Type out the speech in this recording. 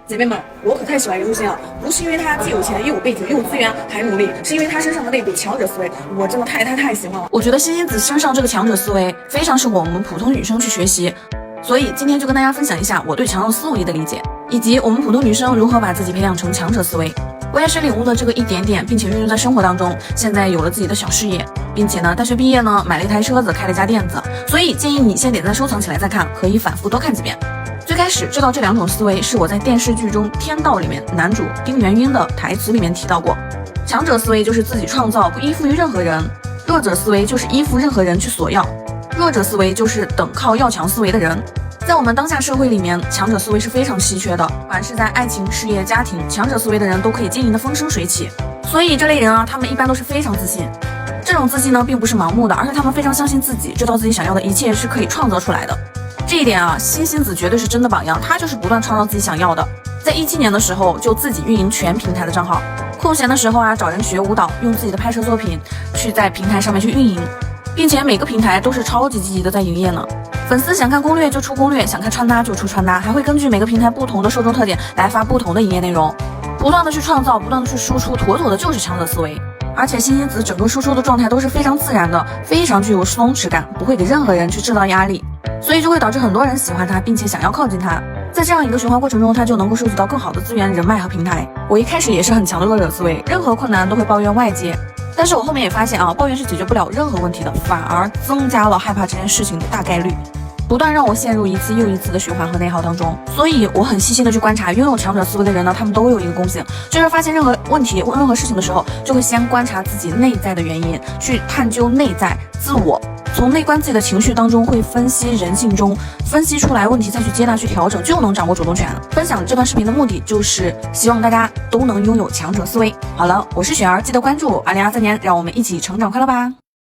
姐妹们，我可太喜欢刘星了，不是因为他既有钱又有背景又有资源还努力，是因为他身上的那股强者思维，我真的太喜欢了。我觉得欣欣子身上这个强者思维非常适合我们普通女生去学习，所以今天就跟大家分享一下我对强者思维的理解，以及我们普通女生如何把自己培养成强者思维。我也是领悟了这个一点点，并且运用在生活当中，现在有了自己的小事业，并且呢，大学毕业呢，买了一台车子，开了一家店子，所以建议你先点赞收藏起来再看，可以反复多看几遍。最开始知道这两种思维是我在电视剧中《天道》里面男主丁元晕的台词里面提到过。强者思维就是自己创造，不依附于任何人；弱者思维就是依附任何人去索要；弱者思维就是等靠要强思维的人。在我们当下社会里面，强者思维是非常稀缺的，不管是在爱情、事业、家庭，强者思维的人都可以经营的风生水起。所以这类人啊，他们一般都是非常自信。这种自信呢，并不是盲目的，而是他们非常相信自己，知道自己想要的一切是可以创造出来的。这一点啊，欣欣子绝对是真的榜样，他就是不断创造自己想要的。在17年的时候，就自己运营全平台的账号，空闲的时候啊，找人学舞蹈，用自己的拍摄作品去在平台上面去运营，并且每个平台都是超级积极的在营业呢。粉丝想看攻略就出攻略，想看穿搭就出穿搭，还会根据每个平台不同的受众特点来发不同的营业内容，不断的去创造，不断的去输出，妥妥的就是强者思维。而且欣欣子整个输出的状态都是非常自然的，非常具有松弛感，不会给任何人去制造压力，所以就会导致很多人喜欢他，并且想要靠近他。在这样一个循环过程中，他就能够收集到更好的资源、人脉和平台。我一开始也是很强的弱者思维，任何困难都会抱怨外界，但是我后面也发现啊，抱怨是解决不了任何问题的，反而增加了害怕这件事情的大概率，不断让我陷入一次又一次的循环和内耗当中。所以我很细心的去观察，拥有强者思维的人呢，他们都有一个共性，就是发现任何问题、任何事情的时候，就会先观察自己内在的原因，去探究内在自我，从内观自己的情绪当中，会分析人性中，分析出来问题，再去接纳、去调整，就能掌握主动权。分享这段视频的目的就是希望大家都能拥有强者思维。好了，我是雪儿，记得关注，2023年，让我们一起成长快乐吧。